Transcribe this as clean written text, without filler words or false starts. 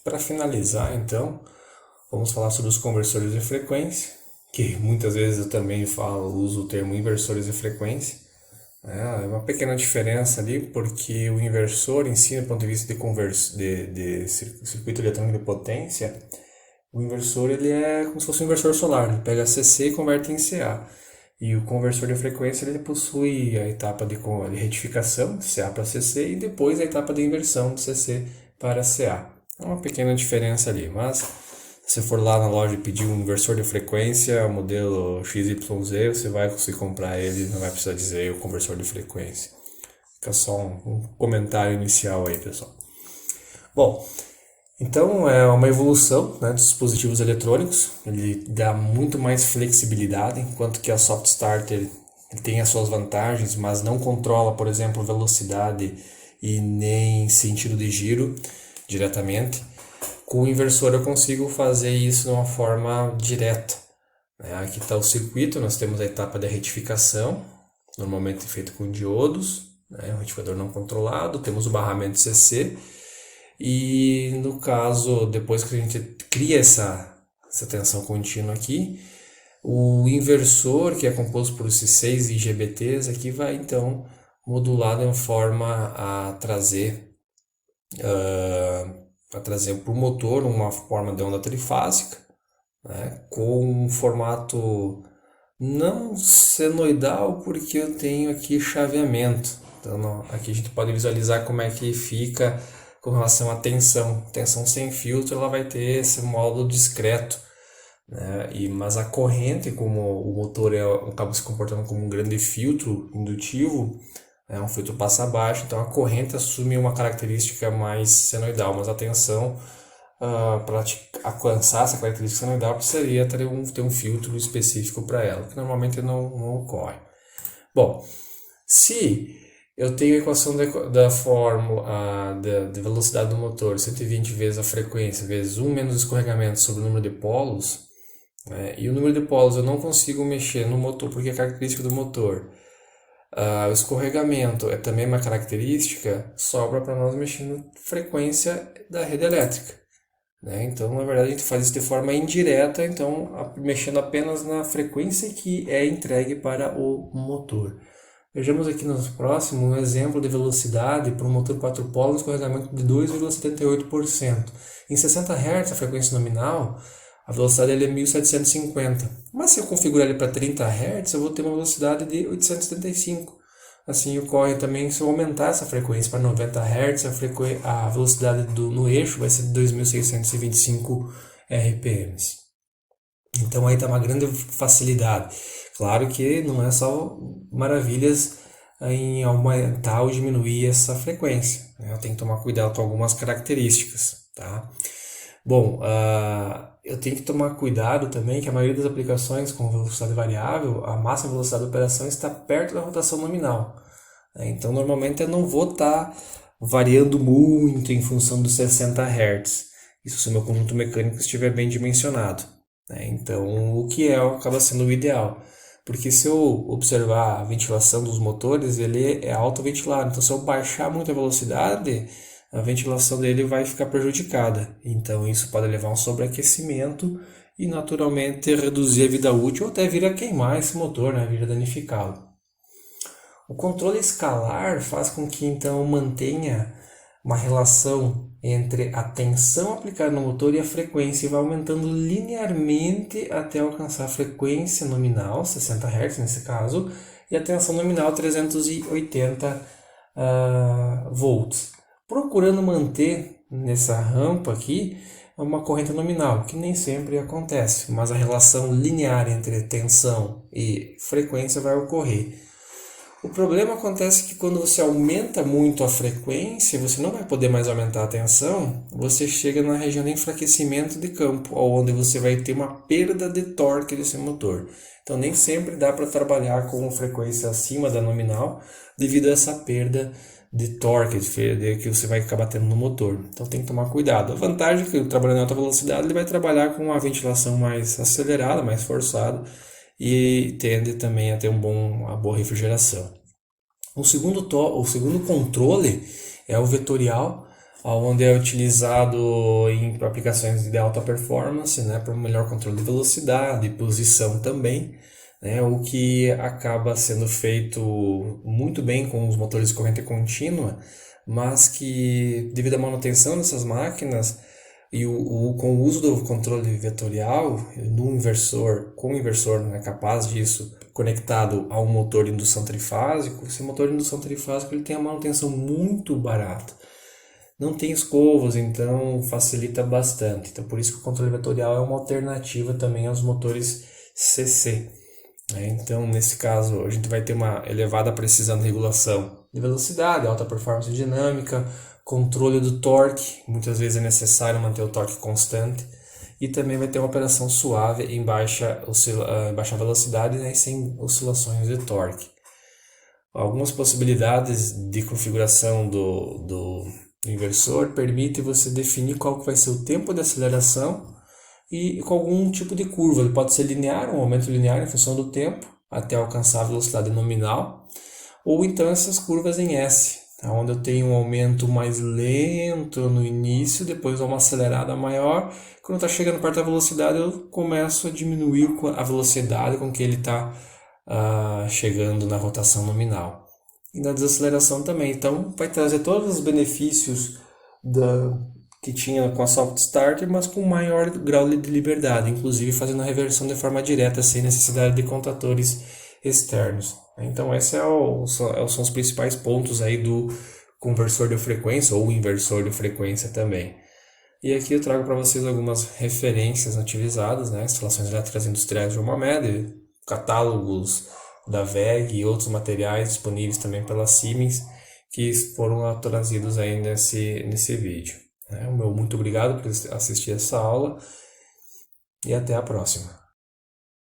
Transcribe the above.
para finalizar, então, vamos falar sobre os conversores de frequência, que muitas vezes eu também uso o termo inversores de frequência. É uma pequena diferença ali, porque o inversor em si, do ponto de vista de circuito eletrônico de potência, o inversor ele é como se fosse um inversor solar, ele pega CC e converte em CA. E o conversor de frequência ele possui a etapa de retificação, de CA para CC, e depois a etapa de inversão de CC para CA. É uma pequena diferença ali, mas se você for lá na loja e pedir um inversor de frequência, modelo XYZ, você vai conseguir comprar ele, não vai precisar dizer o conversor de frequência. Fica só um comentário inicial aí, pessoal. Bom, então é uma evolução, né, dos dispositivos eletrônicos, ele dá muito mais flexibilidade, enquanto que a Soft Starter tem as suas vantagens, mas não controla, por exemplo, velocidade e nem sentido de giro diretamente. Com o inversor eu consigo fazer isso de uma forma direta. Aqui está o circuito, nós temos a etapa de retificação, normalmente feito com diodos, um retificador não controlado, temos o barramento CC, e no caso, depois que a gente cria essa tensão contínua aqui, o inversor, que é composto por esses 6 IGBTs, aqui vai então modular de uma forma a trazer para o motor uma forma de onda trifásica, né, com um formato não senoidal, porque eu tenho aqui chaveamento. Então aqui a gente pode visualizar como é que fica com relação à tensão. Tensão sem filtro ela vai ter esse módulo discreto, né? Mas a corrente, como o motor acaba se comportando como um grande filtro indutivo, é um filtro passa abaixo, então a corrente assume uma característica mais senoidal, mas a tensão, para alcançar essa característica senoidal, precisaria ter um filtro específico para ela, que normalmente não ocorre. Bom, se eu tenho a equação da fórmula de velocidade do motor, 120 vezes a frequência, vezes 1 menos o escorregamento sobre o número de polos, né, e o número de polos eu não consigo mexer no motor, porque é característica do motor. O escorregamento é também uma característica, sobra para nós mexer na frequência da rede elétrica, né? Então, na verdade, a gente faz isso de forma indireta, então mexendo apenas na frequência que é entregue para o motor. Vejamos aqui no próximo um exemplo de velocidade para um motor 4 polos, escorregamento de 2,78%. Em 60 Hz, a frequência nominal, a velocidade é 1750. Mas se eu configurar ele para 30 Hz, eu vou ter uma velocidade de 875. Assim ocorre também se eu aumentar essa frequência para 90 Hz, a velocidade no eixo vai ser de 2625 RPMs. Então aí está uma grande facilidade. Claro que não é só maravilhas em aumentar ou diminuir essa frequência, né? Eu tenho que tomar cuidado com algumas características, tá? Bom, eu tenho que tomar cuidado também que a maioria das aplicações com velocidade variável, a máxima velocidade de operação está perto da rotação nominal, né? Então, normalmente eu não vou estar variando muito em função dos 60 Hz. Isso se o meu conjunto mecânico estiver bem dimensionado, né? Então, o que acaba sendo o ideal. Porque se eu observar a ventilação dos motores, ele é autoventilado. Então, se eu baixar muito a velocidade, a ventilação dele vai ficar prejudicada. Então isso pode levar a um sobreaquecimento e naturalmente reduzir a vida útil ou até vir a queimar esse motor, né? Vir a danificá-lo. O controle escalar faz com que então mantenha uma relação entre a tensão aplicada no motor e a frequência e vai aumentando linearmente até alcançar a frequência nominal, 60 Hz nesse caso, e a tensão nominal 380 volts. Procurando manter nessa rampa aqui uma corrente nominal, que nem sempre acontece, mas a relação linear entre tensão e frequência vai ocorrer. O problema acontece que quando você aumenta muito a frequência, você não vai poder mais aumentar a tensão, você chega na região de enfraquecimento de campo, onde você vai ter uma perda de torque desse motor. Então nem sempre dá para trabalhar com frequência acima da nominal, devido a essa perda de torque que você vai acabar tendo no motor. Então tem que tomar cuidado. A vantagem é que trabalhando em alta velocidade ele vai trabalhar com uma ventilação mais acelerada, mais forçada e tende também a ter uma boa refrigeração. O segundo controle é o vetorial. onde é utilizado em aplicações de alta performance, né, para melhor controle de velocidade e posição também, né, o que acaba sendo feito muito bem com os motores de corrente contínua, mas que devido à manutenção dessas máquinas com o uso do controle vetorial no inversor, com o inversor não é capaz disso, conectado a um motor de indução trifásico, esse motor de indução trifásico ele tem a manutenção muito barata. Não tem escovas, então facilita bastante. Então por isso que o controle vetorial é uma alternativa também aos motores CC. Então nesse caso a gente vai ter uma elevada precisão de regulação de velocidade, alta performance dinâmica, controle do torque, muitas vezes é necessário manter o torque constante, e também vai ter uma operação suave em baixa velocidade, né, e sem oscilações de torque. Algumas possibilidades de configuração do inversor permite você definir qual que vai ser o tempo de aceleração e com algum tipo de curva. Ele pode ser linear, um aumento linear em função do tempo, até alcançar a velocidade nominal, ou então essas curvas em S, onde eu tenho um aumento mais lento no início, depois uma acelerada maior. Quando está chegando perto da velocidade, eu começo a diminuir a velocidade com que ele está chegando na rotação nominal. E na desaceleração também. Então, vai trazer todos os benefícios que tinha com a Soft Starter, mas com maior grau de liberdade, inclusive fazendo a reversão de forma direta, sem necessidade de contatores externos. Então, esses são os principais pontos aí do conversor de frequência ou inversor de frequência também. E aqui eu trago para vocês algumas referências utilizadas, né? Instalações elétricas industriais de Jomamed, catálogos da WEG e outros materiais disponíveis também pela Siemens que foram trazidos aí nesse vídeo. O meu muito obrigado por assistir essa aula e até a próxima.